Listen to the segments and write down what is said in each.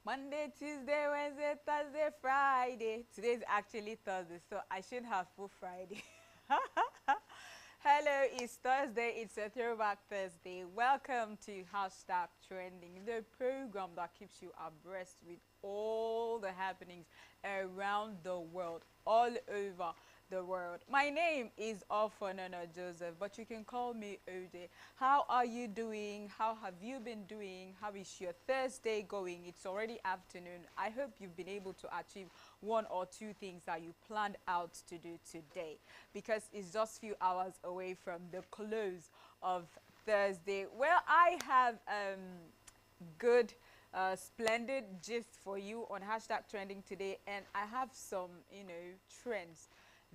Monday, Tuesday, Wednesday, Thursday, Friday. Today is actually Thursday, so I should have full Friday. Hello, it's Thursday. It's a throwback Thursday. Welcome to Hashtag Trending, the program that keeps you abreast with all the happenings around the world, all over the world. My name is Ofonona Joseph, but you can call me Ode. How are you doing? How have you been doing? How is your Thursday going? It's already afternoon. I hope you've been able to achieve one or two things that you planned out to do today, because it's just few hours away from the close of Thursday. Well, I have good splendid gist for you on Hashtag Trending today, and I have some trends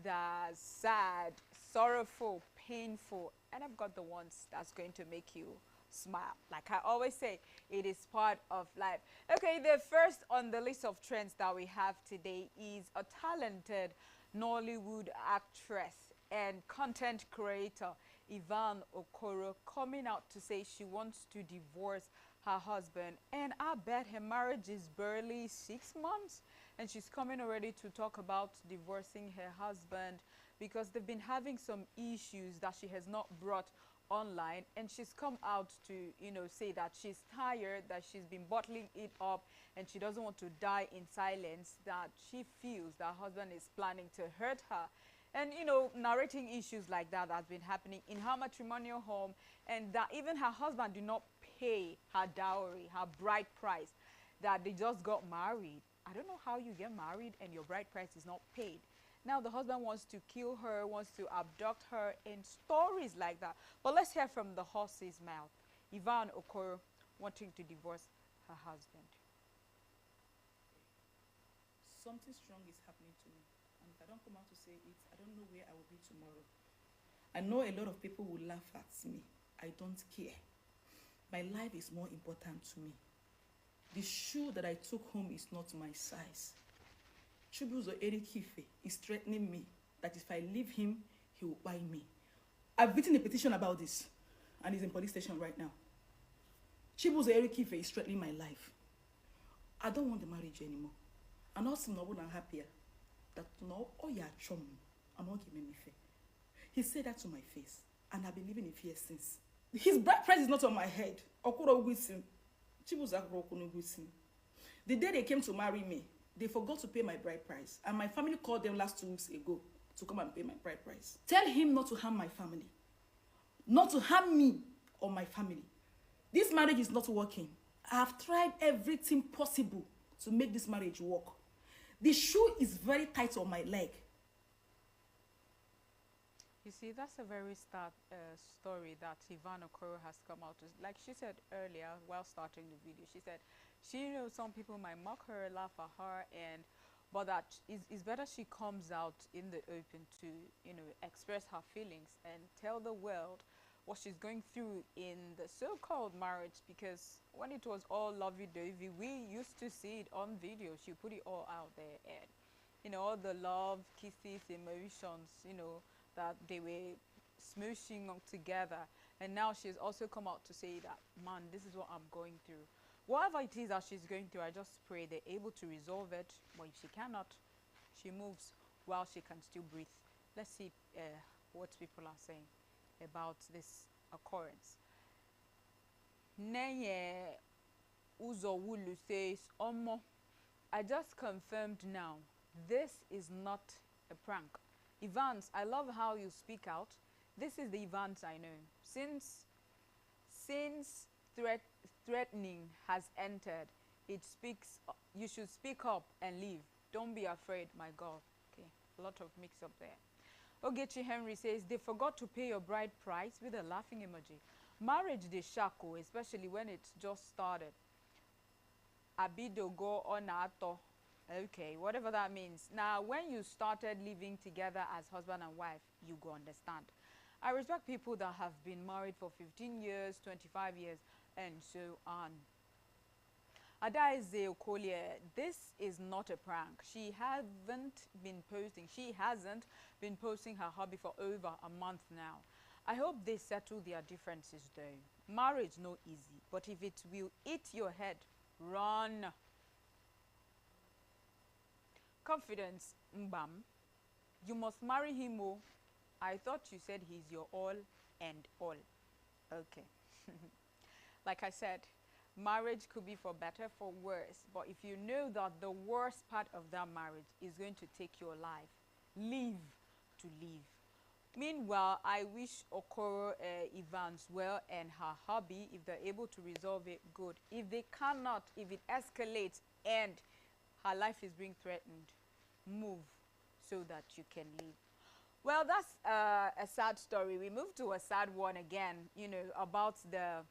that are sad, sorrowful, painful, and I've got the ones that's going to make you smile. Like I always say, it is part of life. Okay, the first on the list of trends that we have today is a talented Nollywood actress and content creator, Ivan Okoro, coming out to say she wants to divorce her husband. And I bet her marriage is barely 6 months, and she's coming already to talk about divorcing her husband because they've been having some issues that she has not brought online, and she's come out to say that she's tired, that she's been bottling it up, and she doesn't want to die in silence, that she feels that her husband is planning to hurt her. And narrating issues like that has been happening in her matrimonial home, and that even her husband did not pay her dowry, her bride price, that they just got married. I don't know how you get married and your bride price is not paid. Now the husband wants to kill her, wants to abduct her, and stories like that. But let's hear from the horse's mouth. Ivan Okoro wanting to divorce her husband. Something strong is happening to me. And if I don't come out to say it, I don't know where I will be tomorrow. I know a lot of people will laugh at me. I don't care. My life is more important to me. The shoe that I took home is not my size. Chibuzo Erikife is threatening me that if I leave him, he will buy me. I've written a petition about this, and he's in police station right now. Chibuzo Erikife is threatening my life. I don't want the marriage anymore. And also, no one happier that no, oh yeah, chum, I'm not giving me fair. He said that to my face, and I've been living in fear since. His bride price is not on my head. Okoro Wisim. Chibuzo Okoro Wisim. The day they came to marry me, they forgot to pay my bride price. And my family called them last 2 weeks ago to come and pay my bride price. Tell him not to harm my family. Not to harm me or my family. This marriage is not working. I have tried everything possible to make this marriage work. The shoe is very tight on my leg. You see, that's a very story that Ivan Okoro has come out to. Like she said earlier while starting the video, she said she knows some people might mock her, laugh at her, but that it's better she comes out in the open to express her feelings and tell the world what she's going through in the so-called marriage, because when it was all lovey-dovey, we used to see it on video. She put it all out there, and all the love, kisses, emotions, that they were smooshing together. And now she's also come out to say that, man, this is what I'm going through. Whatever it is that she's going through, I just pray they're able to resolve it. But if she cannot, she moves while she can still breathe. Let's see what people are saying about this occurrence. Neye Uzowulu says, Omo, I just confirmed now, this is not a prank. Evans, I love how you speak out. This is the Evans I know. Since threatening has entered, it speaks. You should speak up and leave. Don't be afraid, my God. Okay, a lot of mix up there. Ogechi Henry says they forgot to pay your bride price with a laughing emoji. Marriage de shako, especially when it's just started. Abido go on ato. Okay, whatever that means. Now, when you started living together as husband and wife, you go understand. I respect people that have been married for 15 years, 25 years, and so on. Adaize Okolie, this is not a prank. She hasn't been posting her hobby for over a month now. I hope they settle their differences though. Marriage no easy, but if it will eat your head, run. Confidence, mbam. You must marry him, oh. I thought you said he's your all and all. Okay. Like I said, marriage could be for better, for worse. But if you know that the worst part of that marriage is going to take your life, leave to leave. Meanwhile, I wish Okoro Evans well and her hubby. If they're able to resolve it, good. If they cannot, if it escalates and her life is being threatened, move so that you can leave. Well, that's a sad story. We move to a sad one again, you know, about the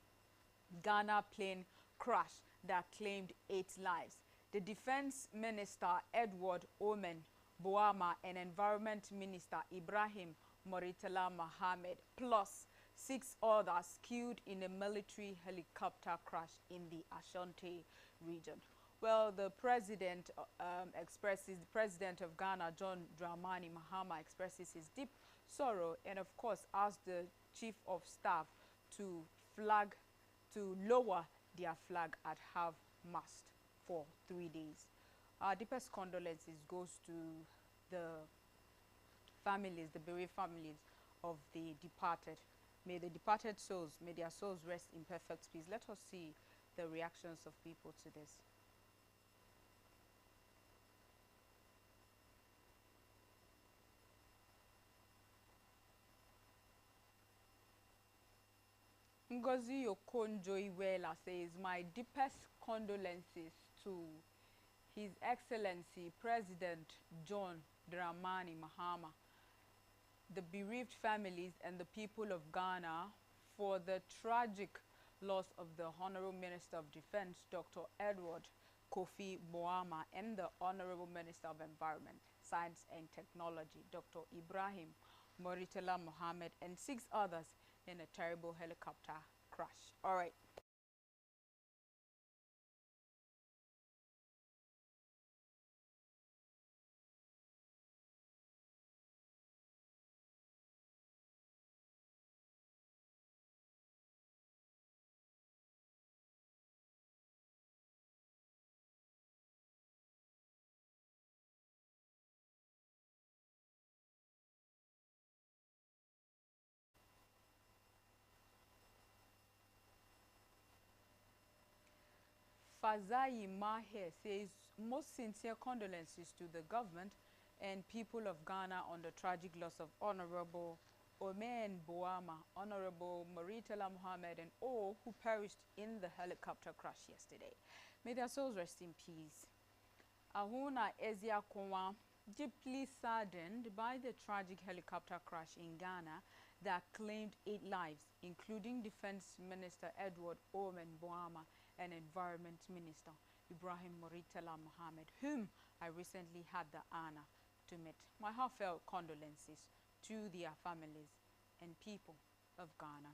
Ghana plane crash that claimed 8 lives. The Defense Minister Edward Omen Boama and Environment Minister Ibrahim Moritala Mohammed plus 6 others killed in a military helicopter crash in the Ashanti region. Well, the president the president of Ghana, John Dramani Mahama, expresses his deep sorrow and, of course, asked the chief of staff to lower their flag at half-mast for 3 days. Our deepest condolences goes to the families, the bereaved families of the departed. May the departed souls, may their souls rest in perfect peace. Let us see the reactions of people to this. Ngozi Okonjo-Iweala says, my deepest condolences to His Excellency President John Dramani Mahama, the bereaved families and the people of Ghana for the tragic loss of the Honorable Minister of Defense, Dr. Edward Kofi Boama, and the Honorable Minister of Environment, Science and Technology, Dr. Ibrahim Moritala Mohammed, and 6 others in a terrible helicopter crash. All right. Fazayi Maher says, most sincere condolences to the government and people of Ghana on the tragic loss of Honorable Omen Boama, Honorable Maritala Mohammed, and all who perished in the helicopter crash yesterday. May their souls rest in peace. Ahuna Ezia Kwanwa, deeply saddened by the tragic helicopter crash in Ghana that claimed 8 lives, including Defense Minister Edward Omen Boama and Environment Minister Ibrahim Moritala Mohammed, whom I recently had the honor to meet. My heartfelt condolences to their families and people of Ghana.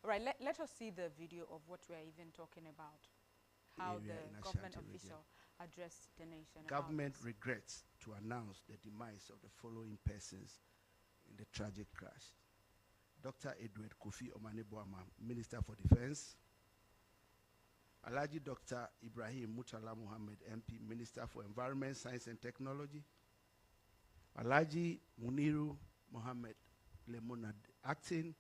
All right, let us see the video of what we're even talking about. How the government official addressed the nation. Government regrets to announce the demise of the following persons in the tragic crash. Dr. Edward Kofi Omaneboama, Minister for Defense. Alhaji Dr. Ibrahim Mutala Muhammad, MP, Minister for Environment, Science and Technology. Alhaji Muniru Mohammed Lemonad, Acting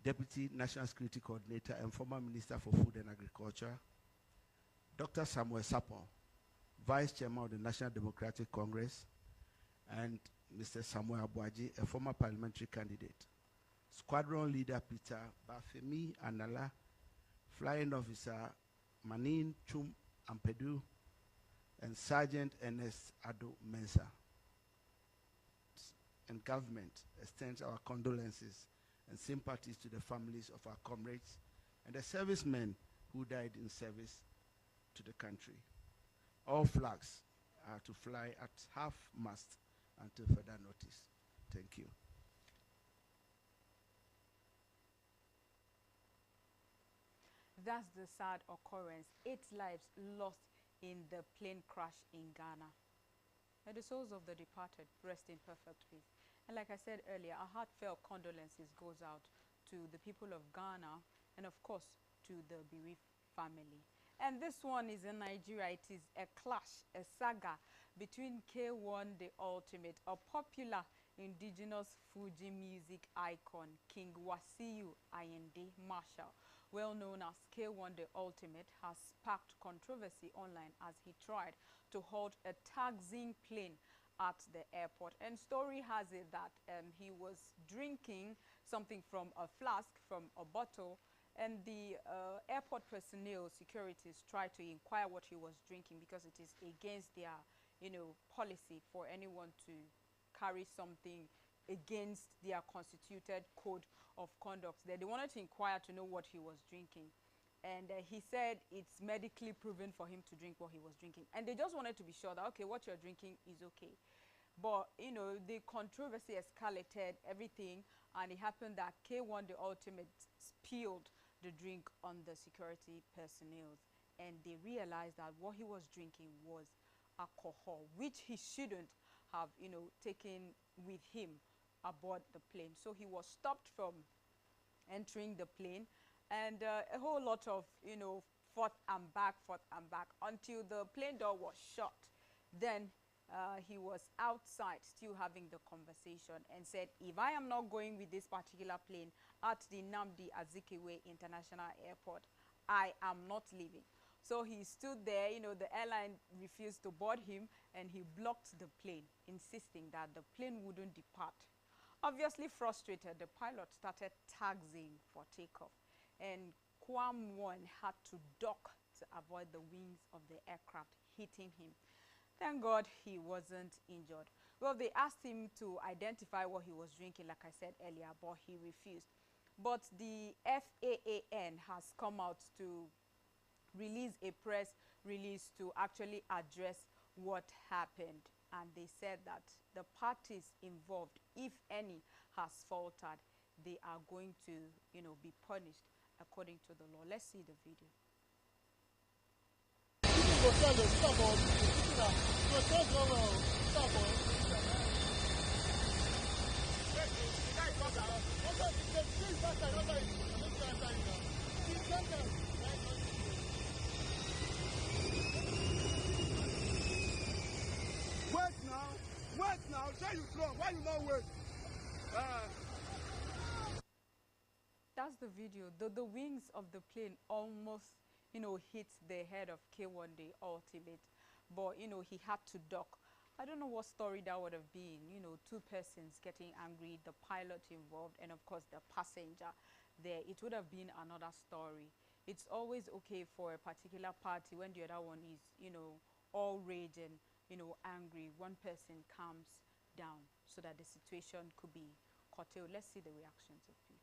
Deputy National Security Coordinator and former Minister for Food and Agriculture. Dr. Samuel Sapon, Vice Chairman of the National Democratic Congress. And Mr. Samuel Abuaji, a former parliamentary candidate. Squadron Leader Peter Bafemi Anala, Flying Officer Manin Chum Ampedu, and Sergeant Ernest Ado Mensa. And government extends our condolences and sympathies to the families of our comrades and the servicemen who died in service to the country. All flags are to fly at half-mast until further notice. Thank you. That's the sad occurrence. 8 lives lost in the plane crash in Ghana. May the souls of the departed rest in perfect peace. And like I said earlier, our heartfelt condolences goes out to the people of Ghana and, of course, to the bereaved family. And this one is in Nigeria. It is a clash, a saga between K1 the Ultimate, a popular indigenous Fuji music icon, King Wasiu Ayinde Marshall, well known as K1 the Ultimate, has sparked controversy online as he tried to halt a taxiing plane at the airport. And story has it that he was drinking something from a flask, from a bottle, and the airport personnel, securities, tried to inquire what he was drinking because it is against their, policy for anyone to carry something against their constituted code of conduct. They wanted to inquire to know what he was drinking. And he said it's medically proven for him to drink what he was drinking. And they just wanted to be sure that, okay, what you're drinking is okay. But, the controversy escalated everything, and it happened that K1 the Ultimate spilled the drink on the security personnel, and they realized that what he was drinking was alcohol, which he shouldn't have, taken with him aboard the plane. So he was stopped from entering the plane, and a whole lot of, forth and back, until the plane door was shut. Then he was outside still having the conversation and said, if I am not going with this particular plane at the Nnamdi Azikiwe International Airport, I am not leaving. So he stood there, the airline refused to board him, and he blocked the plane, insisting that the plane wouldn't depart. Obviously frustrated, the pilot started taxiing for takeoff, and Kwam 1 had to dock to avoid the wings of the aircraft hitting him. Thank God he wasn't injured. Well, they asked him to identify what he was drinking, like I said earlier, but he refused. But the FAAN has come out to release a press release to actually address what happened. And they said that the parties involved, if any, has faltered, they are going to, be punished according to the law. Let's see the video. Wait now, say you drunk, why you not wait? That's the video. The wings of the plane almost, hit the head of K1 the Ultimate, but, he had to dock. I don't know what story that would have been, two persons getting angry, the pilot involved, and of course the passenger there. It would have been another story. It's always okay for a particular party when the other one is, all rage and, angry. One person calms down so that the situation could be curtailed. Let's see the reactions of people.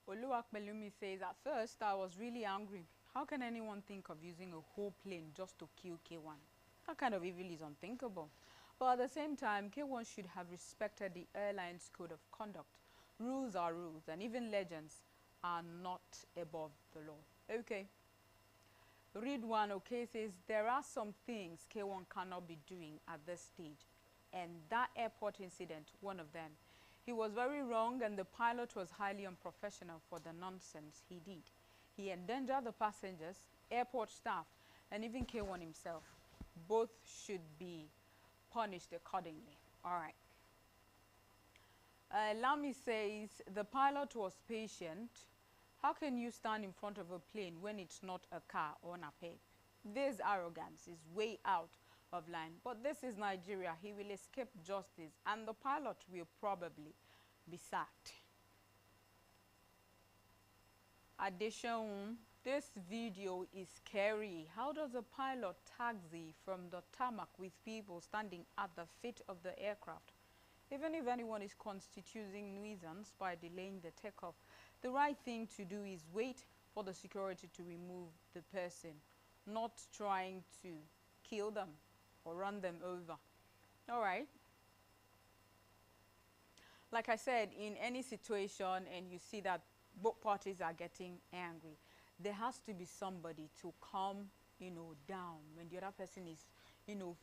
Oluwakmelumi says, at first I was really angry. How can anyone think of using a whole plane just to kill K1? That kind of evil is unthinkable. But at the same time, K1 should have respected the airline's code of conduct. Rules are rules, and even legends are not above the law. Okay. Read one, okay, says, there are some things K1 cannot be doing at this stage. And that airport incident, one of them. He was very wrong, and the pilot was highly unprofessional for the nonsense he did. He endangered the passengers, airport staff, and even K1 himself. Both should be punished accordingly. All right. Lamy says, the pilot was patient. How can you stand in front of a plane when it's not a car or a peg? This arrogance is way out of line. But this is Nigeria. He will escape justice, and the pilot will probably be sacked. Addition, this video is scary. How does a pilot taxi from the tarmac with people standing at the feet of the aircraft? Even if anyone is constituting nuisance by delaying the takeoff, the right thing to do is wait for the security to remove the person, not trying to kill them or run them over. All right. Like I said, in any situation and you see that both parties are getting angry, there has to be somebody to calm, down. When the other person is,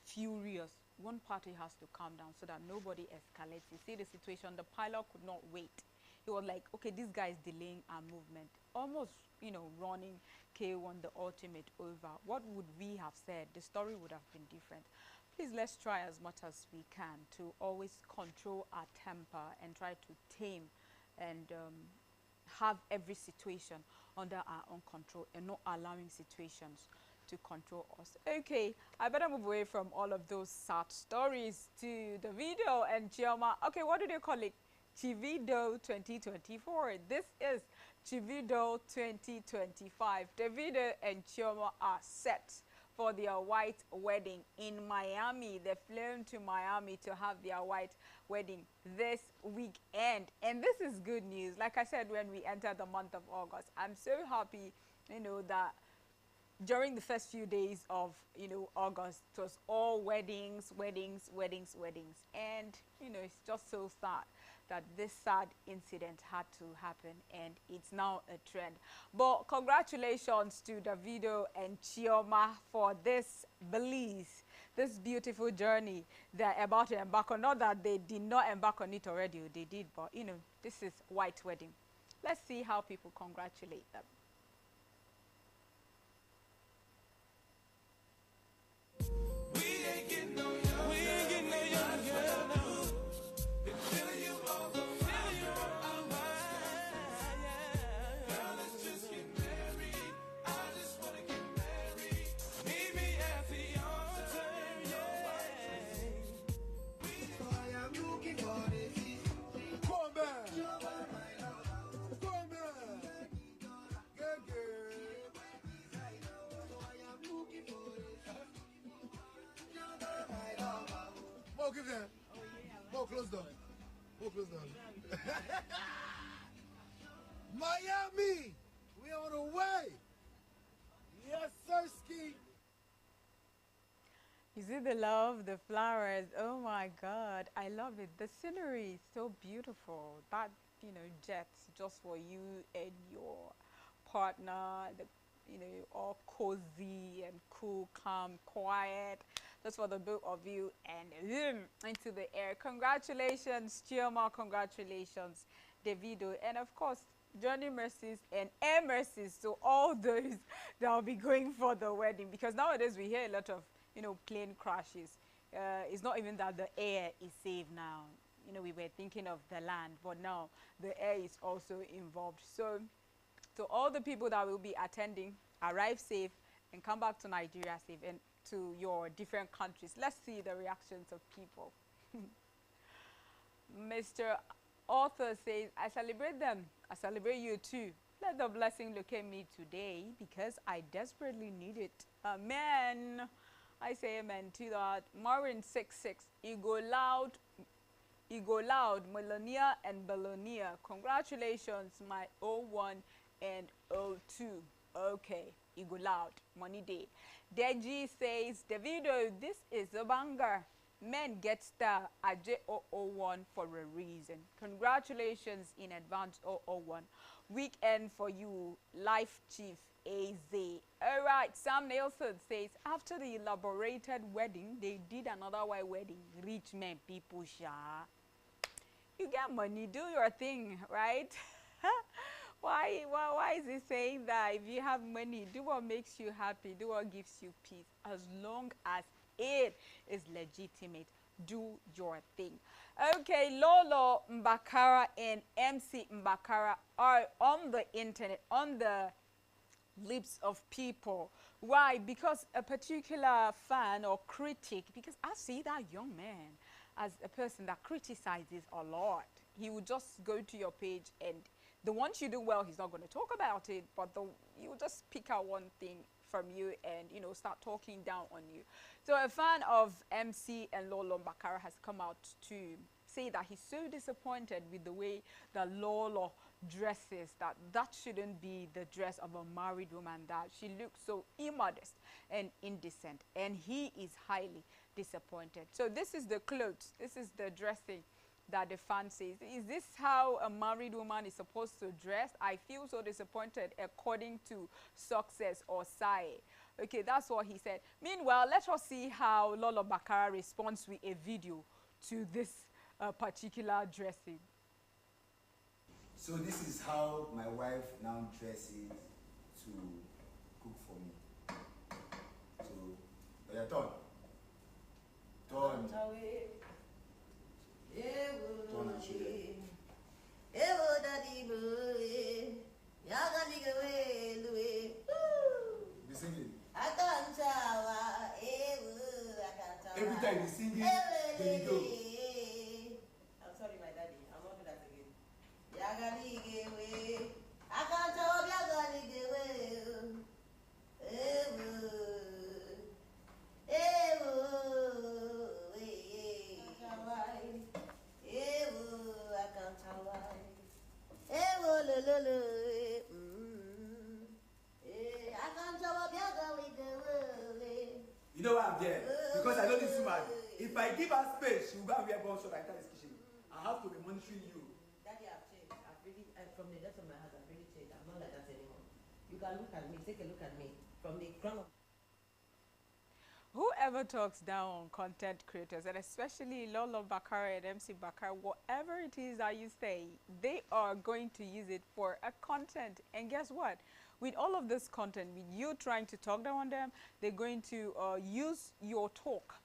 furious, one party has to calm down so that nobody escalates. You see the situation, the pilot could not wait. He was like, okay, this guy is delaying our movement, almost, you know, running K1 the ultimate over. What would we have said? The story would have been different. Please, let's try as much as we can to always control our temper and try to tame and have every situation under our own control and not allowing situations to control us. Okay, I better move away from all of those sad stories to the video and Chioma. Okay, what do they call it? Chivido 2024. This is Chivido 2025. Davido and Chioma are set for their white wedding in Miami. They flew to Miami to have their white wedding this weekend. And this is good news. Like I said, when we enter the month of August, I'm so happy, you know, that during the first few days of, you know, August, it was all weddings, weddings, weddings, weddings. And, you know, it's just so sad that this sad incident had to happen, and it's now a trend. But congratulations to Davido and Chioma for this bliss, this beautiful journey they're about to embark on. Not that they did not embark on it already, they did, but, you know, this is white wedding. Let's see how people congratulate them. Give them. More close down. More close down. Miami, we on the way. Yes, sir, ski. You see the love, the flowers. Oh my God, I love it. The scenery is so beautiful. That, you know, jet just for you and your partner. The, you know, all cozy and cool, calm, quiet. Just for the both of you and into the air. Congratulations, Chioma. Congratulations, Davido. And of course, journey mercies and air mercies to all those that will be going for the wedding. Because nowadays we hear a lot of, you know, plane crashes. It's not even that the air is safe now. You know, we were thinking of the land, but now the air is also involved. So to all the people that will be attending, arrive safe and come back to Nigeria safe, and to your different countries. Let's see the reactions of people. Mr. Author says, I celebrate them. I celebrate you too. Let the blessing locate me today because I desperately need it. Amen. I say amen to that. Maureen 66. Ego loud, Melonia and Belonia. Congratulations, my 01 and 02. Okay, Ego loud, money day. Deji says, Davido, this is a banger. Men get star at J001 for a reason. Congratulations in advance, 001. Weekend for you, Life Chief AZ. All right, Sam Nelson says, after the elaborated wedding, they did another white wedding. Rich men, people, you get money, do your thing, right? Why is he saying that? If you have money, do what makes you happy, do what gives you peace. As long as it is legitimate, do your thing. Okay, Lolo Mbakara and MC Mbakara are on the internet, on the lips of people. Why? Because a particular fan or critic, because I see that young man as a person that criticizes a lot. He would just go to your page, and the ones you do well, he's not going to talk about it, but you just pick out one thing from you and, you know, start talking down on you. So a fan of MC and Lolo Mbakara has come out to say that he's so disappointed with the way that Lolo dresses, that shouldn't be the dress of a married woman, that she looks so immodest and indecent, and he is highly disappointed. So this is the clothes, this is the dressing that the fan says. Is this how a married woman is supposed to dress? I feel so disappointed, according to Success or Sai. Okay, that's what he said. Meanwhile, let us see how Lolo Bakara responds with a video to this particular dressing. So this is how my wife now dresses to cook for me. So, your turn. Turn. Turn and show them. Be singing. Every time you sing it, then you go. I'm sorry, my daddy. I'm not do that again. Yagaligewe. I can't tell Yagaligewe. You know why I'm there? Because I know this woman. If I give her space, she will go and wear gun shot and enter this kitchen. I have to be monitoring you. Daddy, I've changed. I've really, from the depth of my heart, I've really changed. I'm not like that anymore. You can look at me. Take a look at me. From the crown of Whoever talks down on content creators, and especially Lolo Bakara and MC Bakara, whatever it is that you say, they are going to use it for a content. And guess what? With all of this content, with you trying to talk down on them, they're going to use your talk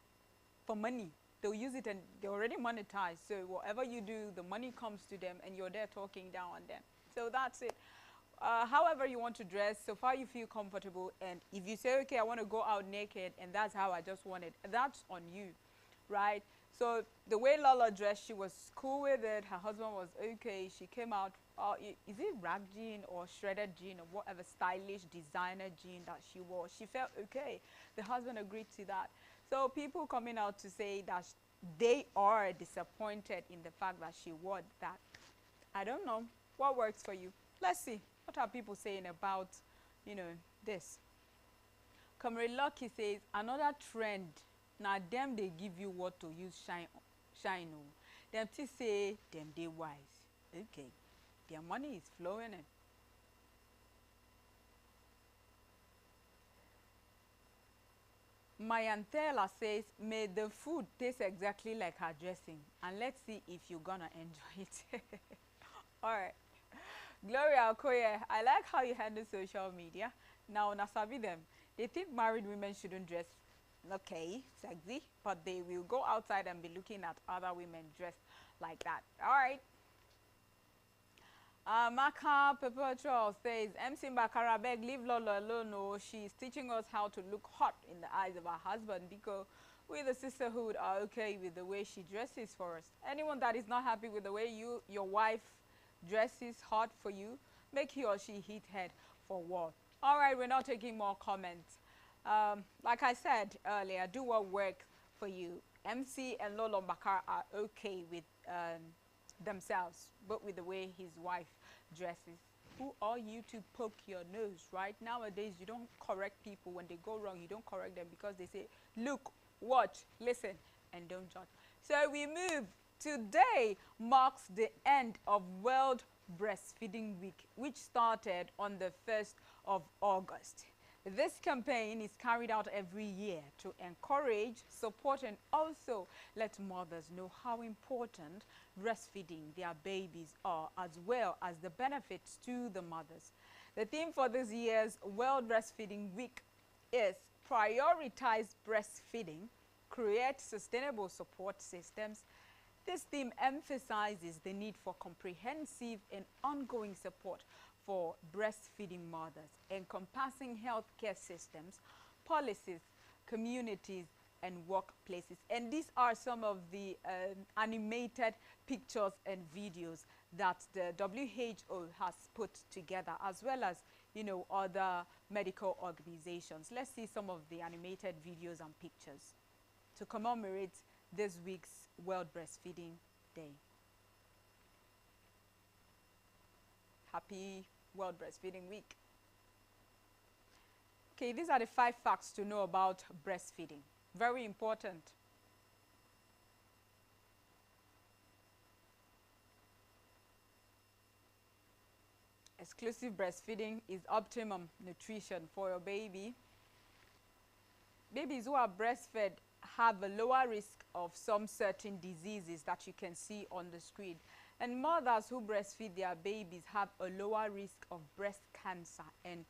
for money. They'll use it and they're already monetized. So whatever you do, the money comes to them and you're there talking down on them. So that's it. However you want to dress, so far you feel comfortable, and if you say, okay, I want to go out naked and that's how I just want it, that's on you, right? So the way Lala dressed, she was cool with it, her husband was okay, she came out, is it rag jean or shredded jean or whatever stylish designer jean that she wore, she felt okay, the husband agreed to that. So people coming out to say that they are disappointed in the fact that she wore that, I don't know, what works for you? Let's see. What are people saying about, this? Comrade Lucky says, another trend. Now, them, they give you what to use shine on. Them to say, them, they wise. Okay. Their money is flowing in. Mayantela says, may the food taste exactly like her dressing. And let's see if you're gonna enjoy it. All right. Gloria Okoye, I like how you handle social media. Now, Nasabi them, they think married women shouldn't dress okay, sexy, but they will go outside and be looking at other women dressed like that. All right. Maka Perpetual says, MC Bakara, beg, leave Lola alone. No, she's teaching us how to look hot in the eyes of our husband because we, the sisterhood, are okay with the way she dresses for us. Anyone that is not happy with the way your wife dresses hot for you, make he or she hit head for war. All right, we're not taking more comments. Like I said earlier, do what works for you. MC and Lolo Bakar are okay with themselves, but with the way his wife dresses. Who are you to poke your nose, right? Nowadays, you don't correct people when they go wrong. You don't correct them because they say, look, watch, listen, and don't judge. So we move. Today marks the end of World Breastfeeding Week, which started on the 1st of August. This campaign is carried out every year to encourage, support, and also let mothers know how important breastfeeding their babies are, as well as the benefits to the mothers. The theme for this year's World Breastfeeding Week is prioritize breastfeeding, create sustainable support systems. This theme emphasizes the need for comprehensive and ongoing support for breastfeeding mothers, encompassing healthcare systems, policies, communities, and workplaces. And these are some of the animated pictures and videos that the WHO has put together, as well as, other medical organizations. Let's see some of the animated videos and pictures to commemorate this week's World Breastfeeding Day. Happy World Breastfeeding Week. Okay, these are the 5 facts to know about breastfeeding. Very important. Exclusive breastfeeding is optimum nutrition for your baby. Babies who are breastfed have a lower risk of some certain diseases that you can see on the screen. And mothers who breastfeed their babies have a lower risk of breast cancer and,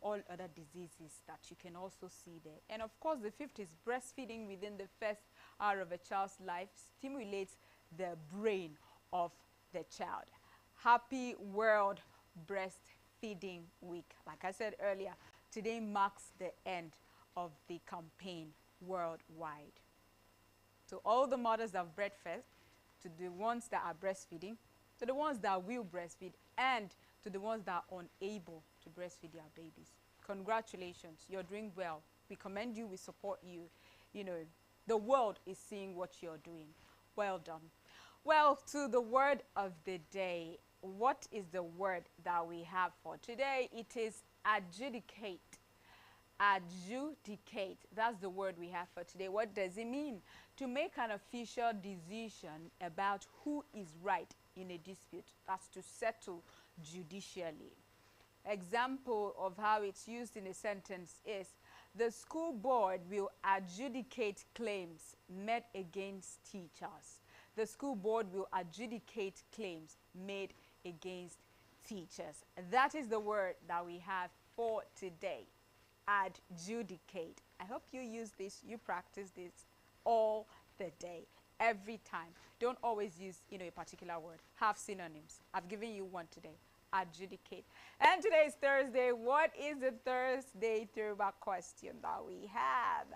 all other diseases that you can also see there. And of course, the fifth is breastfeeding within the first hour of a child's life stimulates the brain of the child. Happy World Breastfeeding Week. Like I said earlier, today marks the end of the campaign worldwide. To all the mothers that have breastfed, to the ones that are breastfeeding, to the ones that will breastfeed, and to the ones that are unable to breastfeed their babies. Congratulations, you're doing well. We commend you, we support you. The world is seeing what you're doing. Well done. Well, to the word of the day. What is the word that we have for today? It is adjudicate. Adjudicate. That's the word we have for today. What does it mean? To make an official decision about who is right in a dispute. That's to settle judicially. Example of how it's used in a sentence is, the school board will adjudicate claims made against teachers. The school board will adjudicate claims made against teachers. That is the word that we have for today. Adjudicate. I hope you use this, you practice this all the day, every time. Don't always use, a particular word. Have synonyms. I've given you one today. Adjudicate. And today is Thursday. What is the Thursday throwback question that we have?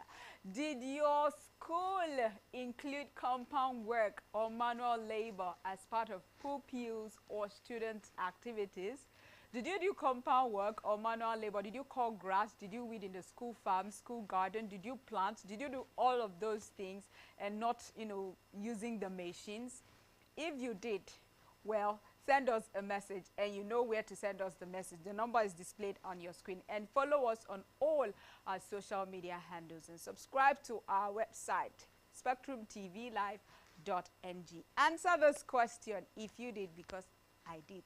Did your school include compound work or manual labor as part of pupils or student activities? Did you do compound work or manual labor? Did you cut grass? Did you weed in the school farm, school garden? Did you plant? Did you do all of those things and not, using the machines? If you did, well, send us a message, and you know where to send us the message. The number is displayed on your screen. And follow us on all our social media handles and subscribe to our website, spectrumtvlive.ng. Answer this question if you did, because I did.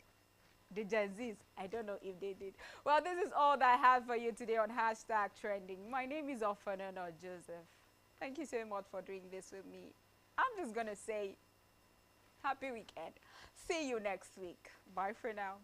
The Gen Zs, I don't know if they did. Well, this is all that I have for you today on Hashtag Trending. My name is Ofanana Joseph. Thank you so much for doing this with me. I'm just going to say, happy weekend. See you next week. Bye for now.